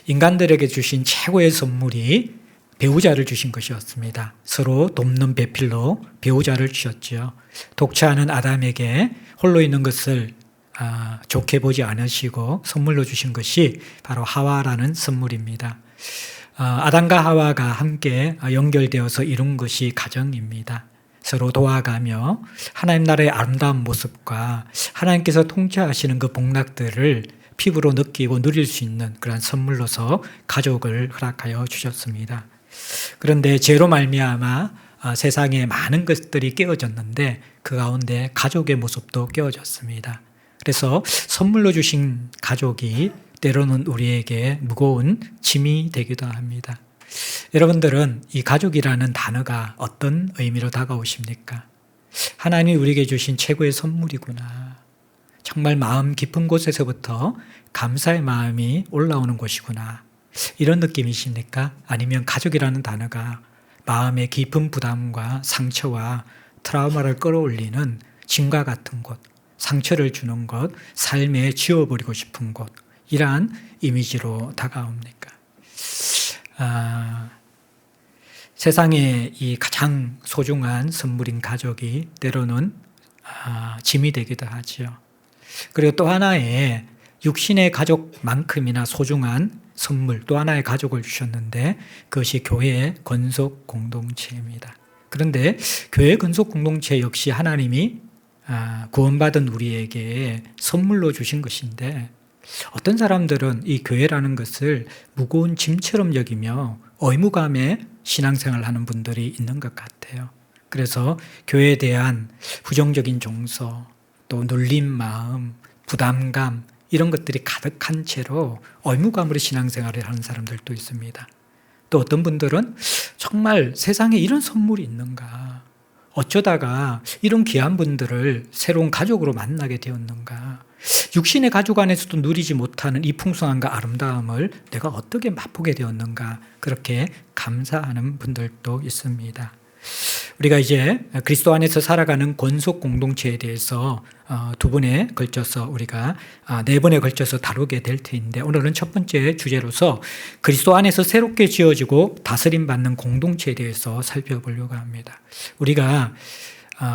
인간들에게 주신 최고의 선물이 배우자를 주신 것이었습니다. 서로 돕는 배필로 배우자를 주셨지요. 독차하는 아담에게 홀로 있는 것을 좋게 보지 않으시고 선물로 주신 것이 바로 하와라는 선물입니다. 아담과 하와가 함께 연결되어서 이룬 것이 가정입니다. 서로 도와가며 하나님 나라의 아름다운 모습과 하나님께서 통치하시는 그 복락들을 피부로 느끼고 누릴 수 있는 그런 선물로서 가족을 허락하여 주셨습니다. 그런데 죄로 말미암아 세상에 많은 것들이 깨어졌는데 그 가운데 가족의 모습도 깨어졌습니다. 그래서 선물로 주신 가족이 때로는 우리에게 무거운 짐이 되기도 합니다. 여러분들은 이 가족이라는 단어가 어떤 의미로 다가오십니까? 하나님이 우리에게 주신 최고의 선물이구나. 정말 마음 깊은 곳에서부터 감사의 마음이 올라오는 곳이구나. 이런 느낌이십니까? 아니면 가족이라는 단어가 마음의 깊은 부담과 상처와 트라우마를 끌어올리는 짐과 같은 곳, 상처를 주는 곳, 삶에 지워버리고 싶은 곳, 이러한 이미지로 다가옵니까? 세상에 이 가장 소중한 선물인 가족이 때로는 짐이 되기도 하지요. 그리고 또 하나의 육신의 가족만큼이나 소중한 선물, 또 하나의 가족을 주셨는데 그것이 교회의 건속 공동체입니다. 그런데 교회 건속 공동체 역시 하나님이 구원받은 우리에게 선물로 주신 것인데 어떤 사람들은 이 교회라는 것을 무거운 짐처럼 여기며 의무감에 신앙생활을 하는 분들이 있는 것 같아요. 그래서 교회에 대한 부정적인 정서, 또 눌린 마음, 부담감 이런 것들이 가득한 채로 의무감으로 신앙생활을 하는 사람들도 있습니다. 또 어떤 분들은 정말 세상에 이런 선물이 있는가, 어쩌다가 이런 귀한 분들을 새로운 가족으로 만나게 되었는가, 육신의 가족 안에서도 누리지 못하는 이 풍성함과 아름다움을 내가 어떻게 맛보게 되었는가, 그렇게 감사하는 분들도 있습니다. 우리가 이제 그리스도 안에서 살아가는 권속 공동체에 대해서 두 번에 걸쳐서 우리가 네 번에 걸쳐서 다루게 될 텐데 오늘은 첫 번째 주제로서 그리스도 안에서 새롭게 지어지고 다스림받는 공동체에 대해서 살펴보려고 합니다. 우리가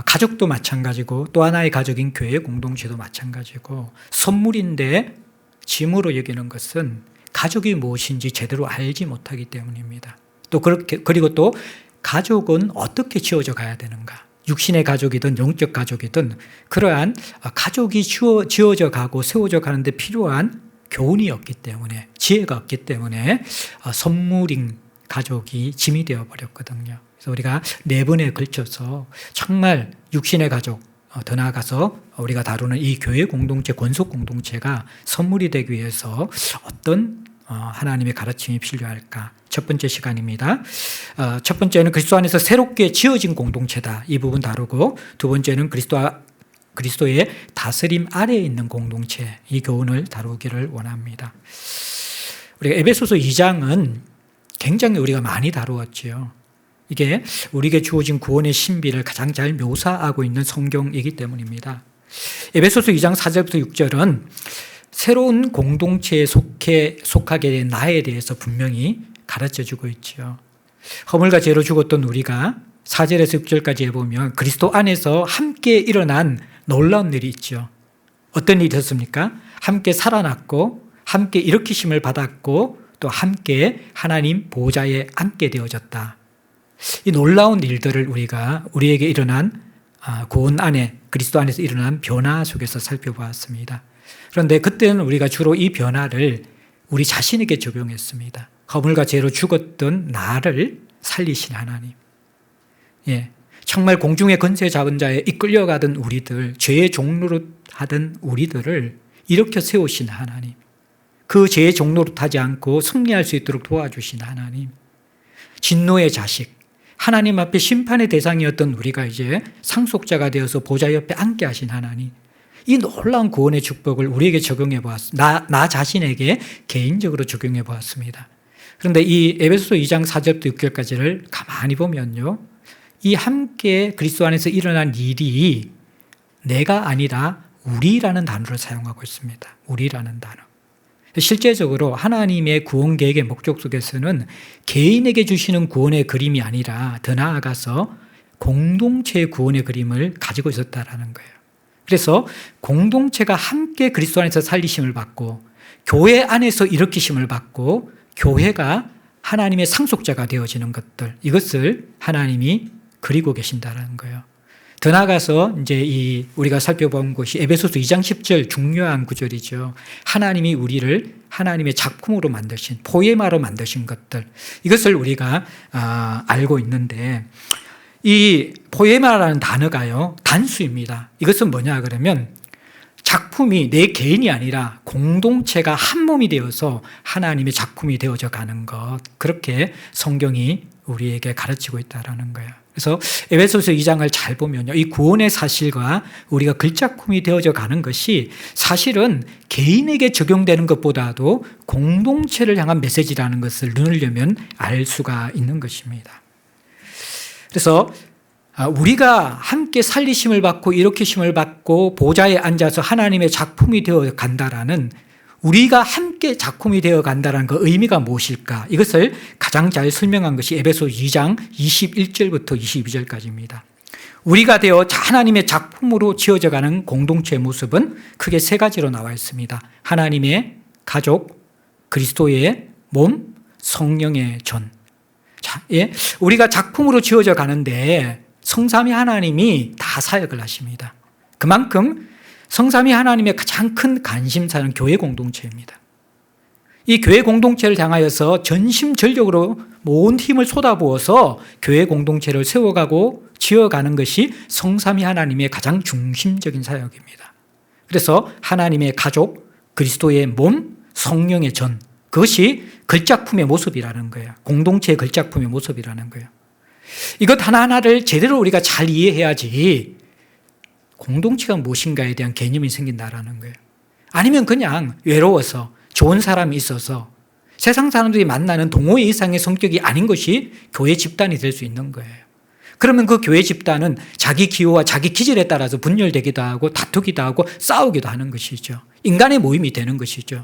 가족도 마찬가지고 또 하나의 가족인 교회 공동체도 마찬가지고 선물인데 짐으로 여기는 것은 가족이 무엇인지 제대로 알지 못하기 때문입니다. 또 그리고 또 가족은 어떻게 지어져 가야 되는가? 육신의 가족이든 영적 가족이든 그러한 가족이 지어져 가고 세워져 가는데 필요한 교훈이 없기 때문에, 지혜가 없기 때문에 선물인 가족이 짐이 되어버렸거든요. 그래서 우리가 네 번에 걸쳐서 정말 육신의 가족, 더 나아가서 우리가 다루는 이 교회 공동체, 권속 공동체가 선물이 되기 위해서 어떤 하나님의 가르침이 필요할까? 첫 번째 시간입니다. 첫 번째는 그리스도 안에서 새롭게 지어진 공동체다. 이 부분 다루고 두 번째는 그리스도의 다스림 아래에 있는 공동체, 이 교훈을 다루기를 원합니다. 우리가 에베소서 2장은 굉장히 우리가 많이 다루었지요. 이게 우리에게 주어진 구원의 신비를 가장 잘 묘사하고 있는 성경이기 때문입니다. 에베소서 2장 4절부터 6절은 새로운 공동체에 속하게 된 나에 대해서 분명히 가르쳐주고 있죠. 허물과 죄로 죽었던 우리가 4절에서 6절까지 해보면 그리스도 안에서 함께 일어난 놀라운 일이 있죠. 어떤 일이 있었습니까? 함께 살아났고 함께 일으키심을 받았고 또 함께 하나님 보좌에 앉게 되어졌다. 이 놀라운 일들을 우리에게 일어난 구원 안에 그리스도 안에서 일어난 변화 속에서 살펴보았습니다. 그런데 그때는 우리가 주로 이 변화를 우리 자신에게 적용했습니다. 허물과 죄로 죽었던 나를 살리신 하나님. 정말 공중의 권세 잡은 자에 이끌려가던 우리들, 죄의 종로로 하던 우리들을 일으켜 세우신 하나님. 그 죄의 종로로 타지 않고 승리할 수 있도록 도와주신 하나님. 진노의 자식, 하나님 앞에 심판의 대상이었던 우리가 이제 상속자가 되어서 보좌 옆에 앉게 하신 하나님. 이 놀라운 구원의 축복을 우리에게 적용해 보았습니다. 나 자신에게 개인적으로 적용해 보았습니다. 그런데 이 에베소서 2장 4절부터 6절까지를 가만히 보면요, 이 함께 그리스도 안에서 일어난 일이 내가 아니라 우리라는 단어를 사용하고 있습니다. 우리라는 단어. 실제적으로 하나님의 구원 계획의 목적 속에서는 개인에게 주시는 구원의 그림이 아니라 더 나아가서 공동체의 구원의 그림을 가지고 있었다라는 거예요. 그래서 공동체가 함께 그리스도 안에서 살리심을 받고 교회 안에서 일으키심을 받고 교회가 하나님의 상속자가 되어지는 것들, 이것을 하나님이 그리고 계신다는 거예요. 더 나아가서 이제 우리가 살펴본 것이 에베소서 2장 10절 중요한 구절이죠. 하나님이 우리를 하나님의 작품으로 만드신, 포에마로 만드신 것들, 이것을 우리가 알고 있는데, 이 포에마라는 단어가요, 단수입니다. 이것은 뭐냐 그러면 작품이 내 개인이 아니라 공동체가 한 몸이 되어서 하나님의 작품이 되어져 가는 것, 그렇게 성경이 우리에게 가르치고 있다는 거예요. 그래서 에베소서 2장을 잘 보면요, 이 구원의 사실과 우리가 글작품이 되어져 가는 것이 사실은 개인에게 적용되는 것보다도 공동체를 향한 메시지라는 것을 누리려면 알 수가 있는 것입니다. 그래서 우리가 함께 살리심을 받고 일으키심을 받고 보좌에 앉아서 하나님의 작품이 되어 간다라는, 우리가 함께 작품이 되어 간다는 그 의미가 무엇일까? 이것을 가장 잘 설명한 것이 에베소 2장 21절부터 22절까지입니다. 우리가 되어 하나님의 작품으로 지어져 가는 공동체의 모습은 크게 세 가지로 나와 있습니다. 하나님의 가족, 그리스도의 몸, 성령의 전. 자, 예, 우리가 작품으로 지어져 가는데 성삼위 하나님이 다 사역을 하십니다. 그만큼 성삼위 하나님의 가장 큰 관심사는 교회 공동체입니다. 이 교회 공동체를 향하여서 전심전력으로 온 힘을 쏟아부어서 교회 공동체를 세워가고 지어가는 것이 성삼위 하나님의 가장 중심적인 사역입니다. 그래서 하나님의 가족, 그리스도의 몸, 성령의 전, 그것이 글작품의 모습이라는 거예요. 공동체의 글작품의 모습이라는 거예요. 이것 하나하나를 제대로 우리가 잘 이해해야지 공동체가 무엇인가에 대한 개념이 생긴다라는 거예요. 아니면 그냥 외로워서 좋은 사람이 있어서 세상 사람들이 만나는 동호회 이상의 성격이 아닌 것이 교회 집단이 될 수 있는 거예요. 그러면 그 교회 집단은 자기 기호와 자기 기질에 따라서 분열되기도 하고 다투기도 하고 싸우기도 하는 것이죠. 인간의 모임이 되는 것이죠.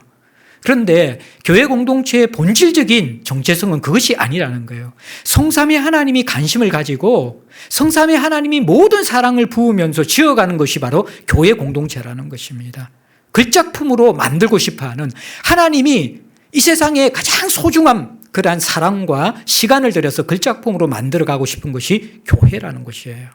그런데 교회 공동체의 본질적인 정체성은 그것이 아니라는 거예요. 성삼위 하나님이 관심을 가지고 성삼위 하나님이 모든 사랑을 부으면서 지어가는 것이 바로 교회 공동체라는 것입니다. 글작품으로 만들고 싶어하는, 하나님이 이 세상에 가장 소중한 그러한 사랑과 시간을 들여서 글작품으로 만들어가고 싶은 것이 교회라는 것이에요.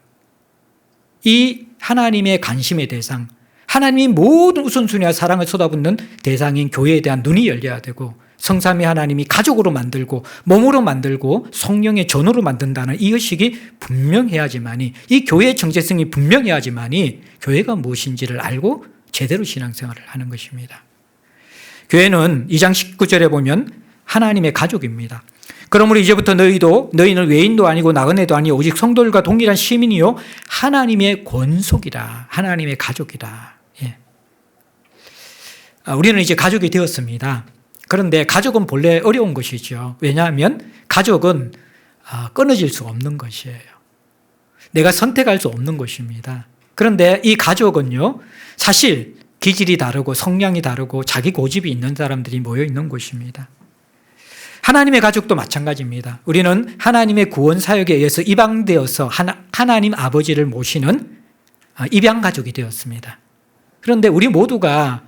이 하나님의 관심의 대상, 하나님이 모든 우선순위와 사랑을 쏟아붓는 대상인 교회에 대한 눈이 열려야 되고, 성삼위 하나님이 가족으로 만들고 몸으로 만들고 성령의 전으로 만든다는 이 의식이 분명해야지만이, 이 교회의 정체성이 분명해야지만이 교회가 무엇인지를 알고 제대로 신앙생활을 하는 것입니다. 교회는 2장 19절에 보면 하나님의 가족입니다. 그러므로 이제부터 너희는 외인도 아니고 나그네도 아니요 오직 성도들과 동일한 시민이요 하나님의 권속이라, 하나님의 가족이다. 예. 우리는 이제 가족이 되었습니다. 그런데 가족은 본래 어려운 것이죠. 왜냐하면 가족은 끊어질 수 없는 것이에요. 내가 선택할 수 없는 것입니다. 그런데 이 가족은요, 사실 기질이 다르고 성향이 다르고 자기 고집이 있는 사람들이 모여 있는 곳입니다. 하나님의 가족도 마찬가지입니다. 우리는 하나님의 구원 사역에 의해서 입양되어서 하나님 아버지를 모시는 입양 가족이 되었습니다. 그런데 우리 모두가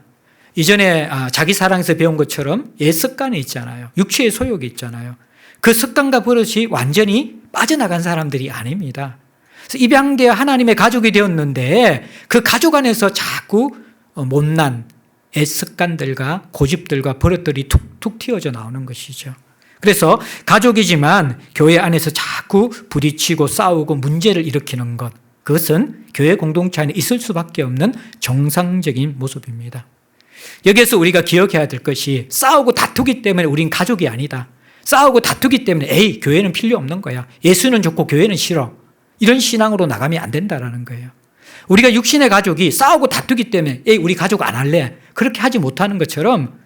이전에 자기 사랑에서 배운 것처럼 옛 습관이 있잖아요. 육체의 소욕이 있잖아요. 그 습관과 버릇이 완전히 빠져나간 사람들이 아닙니다. 그래서 입양되어 하나님의 가족이 되었는데 그 가족 안에서 자꾸 못난 옛 습관들과 고집들과 버릇들이 툭툭 튀어져 나오는 것이죠. 그래서 가족이지만 교회 안에서 자꾸 부딪히고 싸우고 문제를 일으키는 것, 그것은 교회 공동체 안에 있을 수밖에 없는 정상적인 모습입니다. 여기에서 우리가 기억해야 될 것이, 싸우고 다투기 때문에 우린 가족이 아니다. 싸우고 다투기 때문에 에이 교회는 필요 없는 거야. 예수는 좋고 교회는 싫어. 이런 신앙으로 나가면 안 된다는 거예요. 우리가 육신의 가족이 싸우고 다투기 때문에 에이 우리 가족 안 할래. 그렇게 하지 못하는 것처럼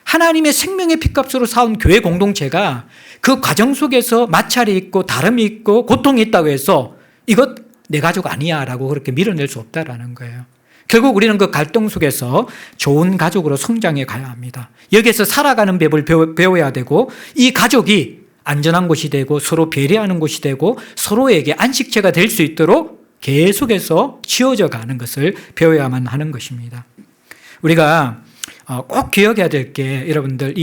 하나님의 생명의 피값으로 사온 교회 공동체가 그 과정 속에서 마찰이 있고 다름이 있고 고통이 있다고 해서 이것 내 가족 아니야 라고 그렇게 밀어낼 수 없다라는 거예요. 결국 우리는 그 갈등 속에서 좋은 가족으로 성장해 가야 합니다. 여기에서 살아가는 법을 배워야 되고 이 가족이 안전한 곳이 되고 서로 배려하는 곳이 되고 서로에게 안식처가 될 수 있도록 계속해서 지어져 가는 것을 배워야만 하는 것입니다. 우리가 꼭 기억해야 될 게 여러분들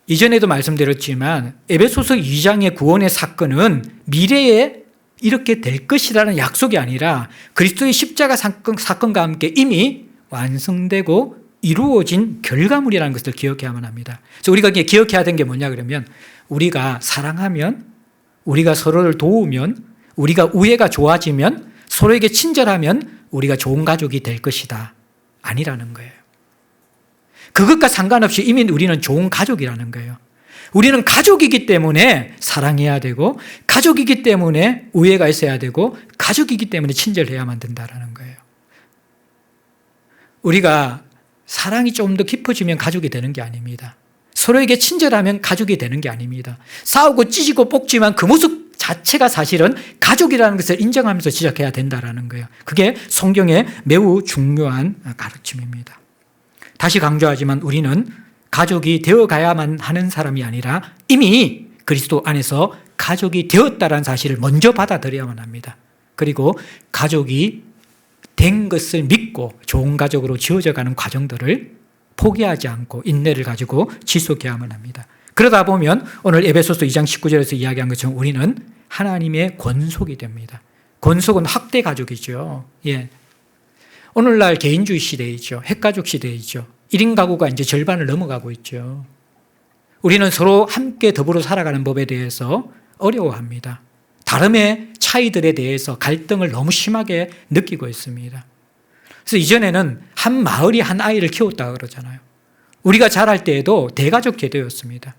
이전에도 말씀드렸지만 에베소서 2장의 구원의 사건은 미래에 이렇게 될 것이라는 약속이 아니라 그리스도의 십자가 사건과 함께 이미 완성되고 이루어진 결과물이라는 것을 기억해야만 합니다. 그래서 우리가 기억해야 되는 게 뭐냐 그러면 우리가 사랑하면, 우리가 서로를 도우면, 우리가 우애가 좋아지면, 서로에게 친절하면 우리가 좋은 가족이 될 것이다. 아니라는 거예요. 그것과 상관없이 이미 우리는 좋은 가족이라는 거예요. 우리는 가족이기 때문에 사랑해야 되고 가족이기 때문에 우애가 있어야 되고 가족이기 때문에 친절해야만 된다는 거예요. 우리가 사랑이 좀 더 깊어지면 가족이 되는 게 아닙니다. 서로에게 친절하면 가족이 되는 게 아닙니다. 싸우고 찢고 볶지만 그 모습 자체가 사실은 가족이라는 것을 인정하면서 시작해야 된다는 거예요. 그게 성경의 매우 중요한 가르침입니다. 다시 강조하지만 우리는 가족이 되어가야만 하는 사람이 아니라 이미 그리스도 안에서 가족이 되었다는 사실을 먼저 받아들여야만 합니다. 그리고 가족이 된 것을 믿고 좋은 가족으로 지어져가는 과정들을 포기하지 않고 인내를 가지고 지속해야만 합니다. 그러다 보면 오늘 에베소서 2장 19절에서 이야기한 것처럼 우리는 하나님의 권속이 됩니다. 권속은 학대 가족이죠. 예. 오늘날 개인주의 시대이죠. 핵가족 시대이죠. 1인 가구가 이제 절반을 넘어가고 있죠. 우리는 서로 함께 더불어 살아가는 법에 대해서 어려워합니다. 다름의 차이들에 대해서 갈등을 너무 심하게 느끼고 있습니다. 그래서 이전에는 한 마을이 한 아이를 키웠다고 그러잖아요. 우리가 자랄 때에도 대가족 제도였습니다.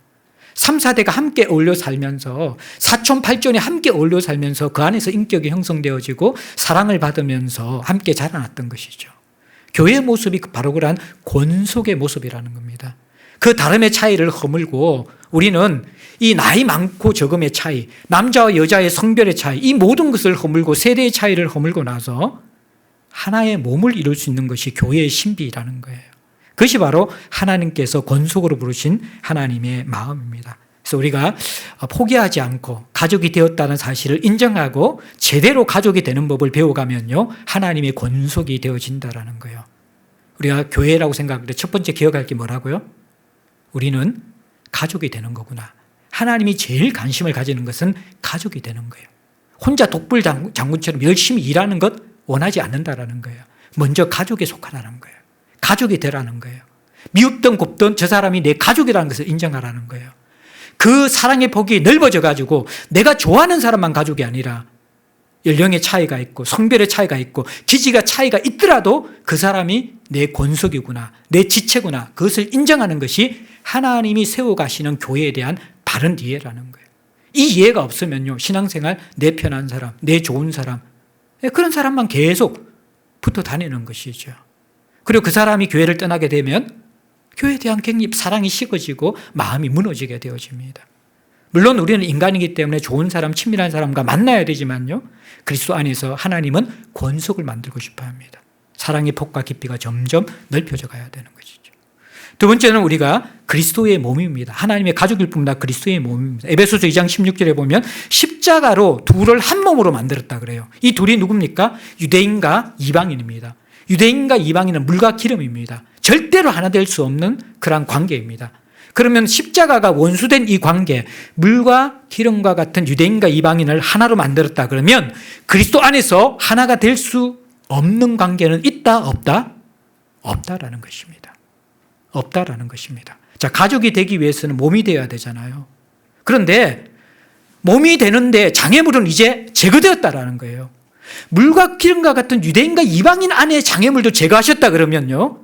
3, 4대가 함께 어울려 살면서 사촌, 팔촌이 함께 어울려 살면서 그 안에서 인격이 형성되어지고 사랑을 받으면서 함께 자라났던 것이죠. 교회의 모습이 바로 그러한 권속의 모습이라는 겁니다. 그 다름의 차이를 허물고 우리는 이 나이 많고 적음의 차이, 남자와 여자의 성별의 차이, 이 모든 것을 허물고 세대의 차이를 허물고 나서 하나의 몸을 이룰 수 있는 것이 교회의 신비라는 거예요. 그것이 바로 하나님께서 권속으로 부르신 하나님의 마음입니다. 그래서 우리가 포기하지 않고 가족이 되었다는 사실을 인정하고 제대로 가족이 되는 법을 배워가면요, 하나님의 권속이 되어진다는 거예요. 우리가 교회라고 생각할 때 첫 번째 기억할 게 뭐라고요? 우리는 가족이 되는 거구나. 하나님이 제일 관심을 가지는 것은 가족이 되는 거예요. 혼자 독불 장군처럼 열심히 일하는 것 원하지 않는다라는 거예요. 먼저 가족에 속하라는 거예요. 가족이 되라는 거예요. 미웠던 곱던 저 사람이 내 가족이라는 것을 인정하라는 거예요. 그 사랑의 폭이 넓어져 가지고 내가 좋아하는 사람만 가족이 아니라 연령의 차이가 있고 성별의 차이가 있고 기지가 차이가 있더라도 그 사람이 내 권속이구나, 내 지체구나, 그것을 인정하는 것이 하나님이 세워가시는 교회에 대한 바른 이해라는 거예요. 이 이해가 없으면요, 신앙생활 내 편한 사람, 내 좋은 사람, 그런 사람만 계속 붙어 다니는 것이죠. 그리고 그 사람이 교회를 떠나게 되면 교회에 대한 굉장히 사랑이 식어지고 마음이 무너지게 되어집니다. 물론 우리는 인간이기 때문에 좋은 사람, 친밀한 사람과 만나야 되지만요, 그리스도 안에서 하나님은 권속을 만들고 싶어 합니다. 사랑의 폭과 깊이가 점점 넓혀져 가야 되는 것이죠. 두 번째는 우리가 그리스도의 몸입니다. 하나님의 가족일 뿐만 아니라 그리스도의 몸입니다. 에베소서 2장 16절에 보면 십자가로 둘을 한 몸으로 만들었다 그래요. 이 둘이 누굽니까? 유대인과 이방인입니다. 유대인과 이방인은 물과 기름입니다. 절대로 하나 될 수 없는 그런 관계입니다. 그러면 십자가가 원수된 이 관계, 물과 기름과 같은 유대인과 이방인을 하나로 만들었다 그러면 그리스도 안에서 하나가 될 수 없는 관계는 있다, 없다? 없다라는 것입니다. 없다라는 것입니다. 자, 가족이 되기 위해서는 몸이 되어야 되잖아요. 그런데 몸이 되는데 장애물은 이제 제거되었다라는 거예요. 물과 기름과 같은 유대인과 이방인 안에 장애물도 제거하셨다 그러면요,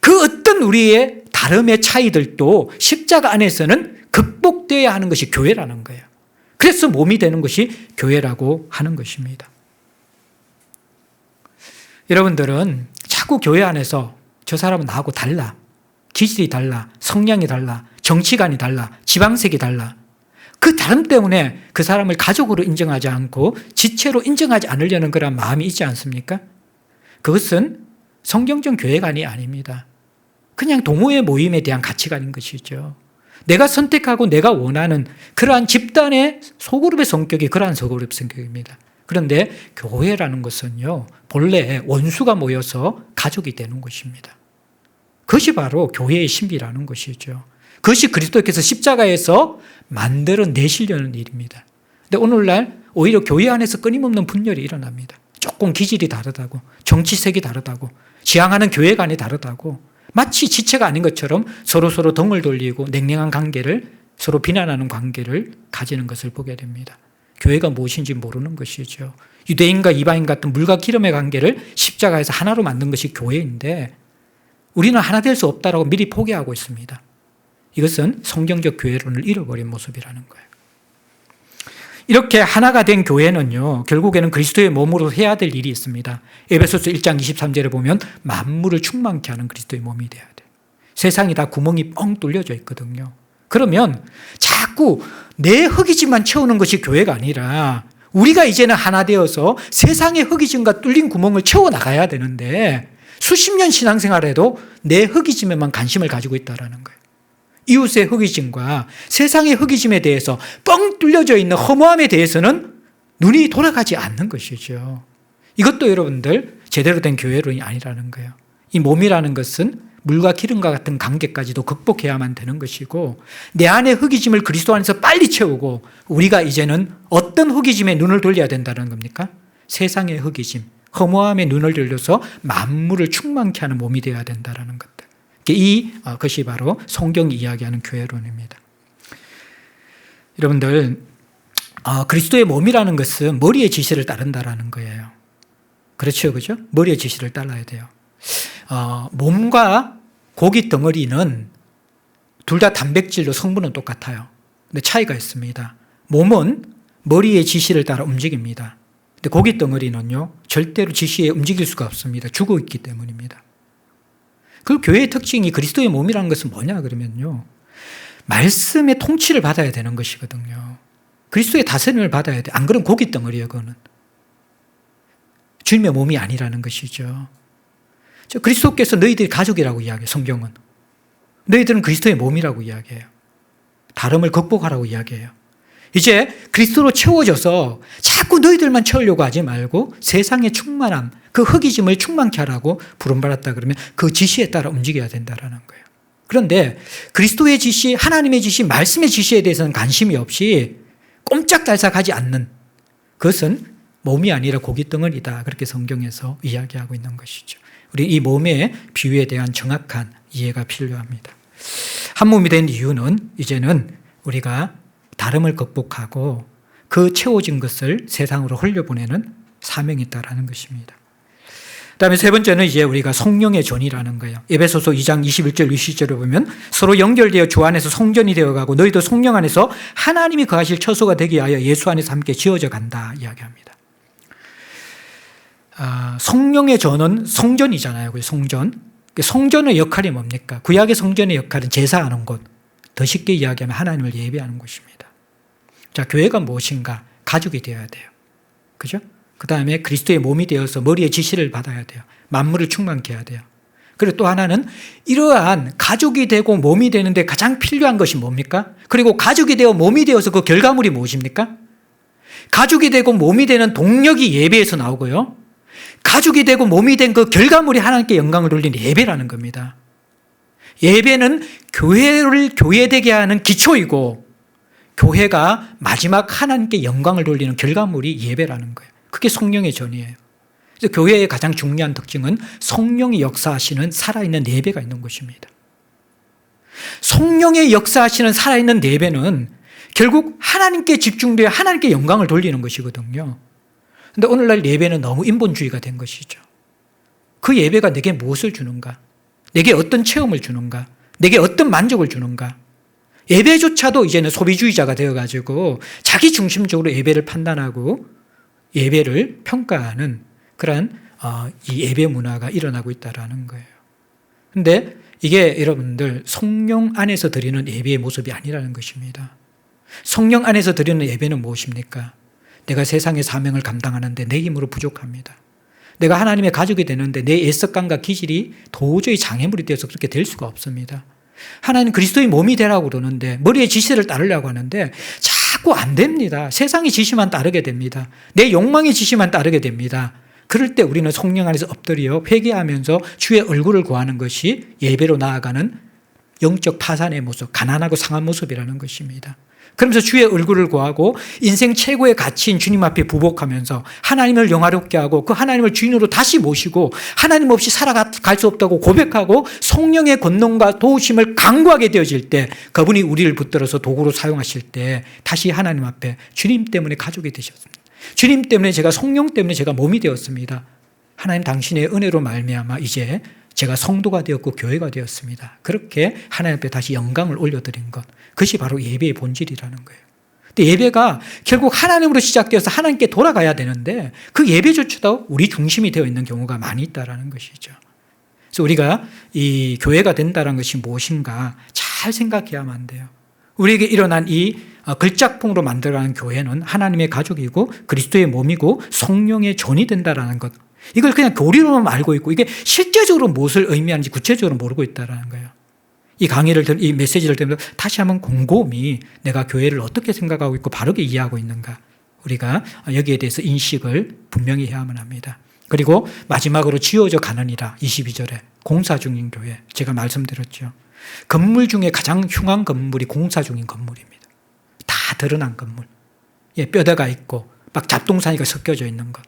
그 어떤 우리의 다름의 차이들도 십자가 안에서는 극복되어야 하는 것이 교회라는 거예요. 그래서 몸이 되는 것이 교회라고 하는 것입니다. 여러분들은 자꾸 교회 안에서 저 사람은 나하고 달라, 기질이 달라, 성향이 달라, 정치관이 달라, 지방색이 달라. 그 다름 때문에 그 사람을 가족으로 인정하지 않고 지체로 인정하지 않으려는 그런 마음이 있지 않습니까? 그것은 성경적 교회관이 아닙니다. 그냥 동호회 모임에 대한 가치관인 것이죠. 내가 선택하고 내가 원하는 그러한 집단의 소그룹의 성격이 그러한 소그룹 성격입니다. 그런데 교회라는 것은요, 본래 원수가 모여서 가족이 되는 것입니다. 그것이 바로 교회의 신비라는 것이죠. 그것이 그리스도께서 십자가에서 만들어내시려는 일입니다. 근데 오늘날 오히려 교회 안에서 끊임없는 분열이 일어납니다. 조금 기질이 다르다고, 정치색이 다르다고, 지향하는 교회관이 다르다고, 마치 지체가 아닌 것처럼 서로 덩을 돌리고 냉랭한 관계를, 서로 비난하는 관계를 가지는 것을 보게 됩니다. 교회가 무엇인지 모르는 것이죠. 유대인과 이방인 같은 물과 기름의 관계를 십자가에서 하나로 만든 것이 교회인데 우리는 하나 될 수 없다라고 미리 포기하고 있습니다. 이것은 성경적 교회론을 잃어버린 모습이라는 거예요. 이렇게 하나가 된 교회는요, 결국에는 그리스도의 몸으로 해야 될 일이 있습니다. 에베소서 1장 23절에 보면 만물을 충만케 하는 그리스도의 몸이 돼야 돼요. 세상이 다 구멍이 뻥 뚫려져 있거든요. 그러면 자꾸 내 허기짐만 채우는 것이 교회가 아니라 우리가 이제는 하나 되어서 세상의 허기짐과 뚫린 구멍을 채워나가야 되는데 수십 년 신앙생활에도 내 허기짐에만 관심을 가지고 있다는 거예요. 이웃의 허기짐과 세상의 허기짐에 대해서 뻥 뚫려져 있는 허무함에 대해서는 눈이 돌아가지 않는 것이죠. 이것도 여러분들 제대로 된 교회론이 아니라는 거예요. 이 몸이라는 것은 물과 기름과 같은 관계까지도 극복해야만 되는 것이고 내 안의 허기짐을 그리스도 안에서 빨리 채우고 우리가 이제는 어떤 허기짐에 눈을 돌려야 된다는 겁니까? 세상의 허기짐, 허무함에 눈을 돌려서 만물을 충만케 하는 몸이 되어야 된다는 것들. 이것이 바로 성경이 이야기하는 교회론입니다. 여러분들, 그리스도의 몸이라는 것은 머리의 지시를 따른다라는 거예요. 그렇죠, 그죠? 머리의 지시를 따라야 돼요. 몸과 고기 덩어리는 둘 다 단백질로 성분은 똑같아요. 근데 차이가 있습니다. 몸은 머리의 지시를 따라 움직입니다. 근데 고기 덩어리는요, 절대로 지시에 움직일 수가 없습니다. 죽어 있기 때문입니다. 그 교회의 특징이 그리스도의 몸이라는 것은 뭐냐 그러면요, 말씀의 통치를 받아야 되는 것이거든요. 그리스도의 다스림을 받아야 돼. 안 그러면 고기 덩어리예요, 그거는. 주님의 몸이 아니라는 것이죠. 그리스도께서 너희들이 가족이라고 이야기해요, 성경은. 너희들은 그리스도의 몸이라고 이야기해요. 다름을 극복하라고 이야기해요. 이제 그리스도로 채워져서 자꾸 너희들만 채우려고 하지 말고 세상의 충만함, 그 허기짐을 충만케 하라고 부름받았다 그러면 그 지시에 따라 움직여야 된다는 거예요. 그런데 그리스도의 지시, 하나님의 지시, 말씀의 지시에 대해서는 관심이 없이 꼼짝달싹하지 않는 그것은 몸이 아니라 고기 덩어리다. 그렇게 성경에서 이야기하고 있는 것이죠. 우리 이 몸의 비유에 대한 정확한 이해가 필요합니다. 한 몸이 된 이유는 이제는 우리가 다름을 극복하고 그 채워진 것을 세상으로 흘려보내는 사명이 있다는 것입니다. 그다음에 세 번째는 이제 우리가 성령의 전이라는 거예요. 에베소서 2장 21절 20절을 보면 서로 연결되어 주 안에서 성전이 되어가고 너희도 성령 안에서 하나님이 거하실 처소가 되게 하여 예수 안에서 함께 지어져 간다 이야기합니다. 성령의 전은 성전이잖아요. 성전. 성전의 역할이 뭡니까? 구약의 성전의 역할은 제사하는 곳. 더 쉽게 이야기하면 하나님을 예배하는 곳입니다. 자, 교회가 무엇인가? 가족이 되어야 돼요. 그죠? 그 다음에 그리스도의 몸이 되어서 머리의 지시를 받아야 돼요. 만물을 충만케 해야 돼요. 그리고 또 하나는 이러한 가족이 되고 몸이 되는데 가장 필요한 것이 뭡니까? 그리고 가족이 되어 몸이 되어서 그 결과물이 무엇입니까? 가족이 되고 몸이 되는 동력이 예배에서 나오고요. 가족이 되고 몸이 된 그 결과물이 하나님께 영광을 돌리는 예배라는 겁니다. 예배는 교회를 교회되게 하는 기초이고 교회가 마지막 하나님께 영광을 돌리는 결과물이 예배라는 거예요. 그게 성령의 전이에요. 그래서 교회의 가장 중요한 특징은 성령이 역사하시는 살아있는 예배가 있는 것입니다. 성령의 역사하시는 살아있는 예배는 결국 하나님께 집중되어 하나님께 영광을 돌리는 것이거든요. 그런데 오늘날 예배는 너무 인본주의가 된 것이죠. 그 예배가 내게 무엇을 주는가? 내게 어떤 체험을 주는가? 내게 어떤 만족을 주는가? 예배조차도 이제는 소비주의자가 되어가지고 자기 중심적으로 예배를 판단하고 예배를 평가하는 그러한 이 예배 문화가 일어나고 있다는 거예요. 그런데 이게 여러분들 성령 안에서 드리는 예배의 모습이 아니라는 것입니다. 성령 안에서 드리는 예배는 무엇입니까? 내가 세상의 사명을 감당하는데 내 힘으로 부족합니다. 내가 하나님의 가족이 되는데 내 애석감과 기질이 도저히 장애물이 되어서 그렇게 될 수가 없습니다. 하나님 그리스도의 몸이 되라고 그러는데 머리의 지시를 따르려고 하는데 자꾸 안 됩니다. 세상의 지시만 따르게 됩니다. 내 욕망의 지시만 따르게 됩니다. 그럴 때 우리는 성령 안에서 엎드려 회개하면서 주의 얼굴을 구하는 것이 예배로 나아가는 영적 파산의 모습, 가난하고 상한 모습이라는 것입니다. 그러면서 주의 얼굴을 구하고 인생 최고의 가치인 주님 앞에 부복하면서 하나님을 영화롭게 하고 그 하나님을 주인으로 다시 모시고 하나님 없이 살아갈 수 없다고 고백하고 성령의 권능과 도우심을 간구하게 되어질 때 그분이 우리를 붙들어서 도구로 사용하실 때 다시 하나님 앞에 주님 때문에 가족이 되셨습니다. 주님 때문에 제가 성령 때문에 제가 몸이 되었습니다. 하나님 당신의 은혜로 말미암아 이제 제가 성도가 되었고 교회가 되었습니다. 그렇게 하나님 앞에 다시 영광을 올려드린 것. 그것이 바로 예배의 본질이라는 거예요. 근데 예배가 결국 하나님으로 시작되어서 하나님께 돌아가야 되는데 그 예배조차도 우리 중심이 되어 있는 경우가 많이 있다는 것이죠. 그래서 우리가 이 교회가 된다는 것이 무엇인가 잘 생각해야만 돼요. 우리에게 일어난 이 걸작품으로 만들어가는 교회는 하나님의 가족이고 그리스도의 몸이고 성령의 전이 된다는 것. 이걸 그냥 교리로만 알고 있고 이게 실제적으로 무엇을 의미하는지 구체적으로 모르고 있다는 거예요. 이 강의를, 이 메시지를 들으면서 다시 한번 곰곰이 내가 교회를 어떻게 생각하고 있고 바르게 이해하고 있는가. 우리가 여기에 대해서 인식을 분명히 해야만 합니다. 그리고 마지막으로 지어져 가느니라 22절에 공사 중인 교회. 제가 말씀드렸죠. 건물 중에 가장 흉한 건물이 공사 중인 건물입니다. 다 드러난 건물. 예, 뼈대가 있고 막 잡동사니가 섞여져 있는 것.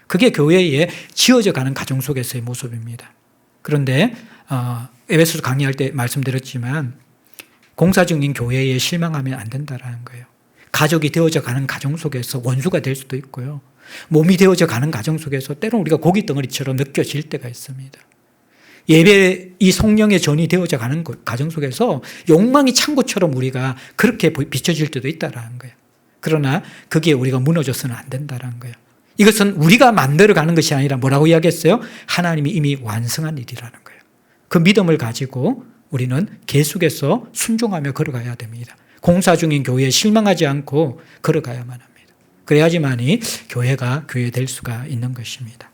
그게 교회에 지어져 가는 가정 속에서의 모습입니다. 그런데 에베소서 강의할 때 말씀드렸지만 공사 중인 교회에 실망하면 안 된다는 거예요. 가족이 되어져 가는 가정 속에서 원수가 될 수도 있고요. 몸이 되어져 가는 가정 속에서 때로는 우리가 고기 덩어리처럼 느껴질 때가 있습니다. 예배 이 성령의 전이 되어져 가는 가정 속에서 욕망이 창고처럼 우리가 그렇게 비춰질 때도 있다는 거예요. 그러나 그게 우리가 무너져서는 안 된다는 거예요. 이것은 우리가 만들어가는 것이 아니라 뭐라고 이야기했어요? 하나님이 이미 완성한 일이라는 거예요. 그 믿음을 가지고 우리는 계속해서 순종하며 걸어가야 됩니다. 공사 중인 교회에 실망하지 않고 걸어가야만 합니다. 그래야지만이 교회가 교회 될 수가 있는 것입니다.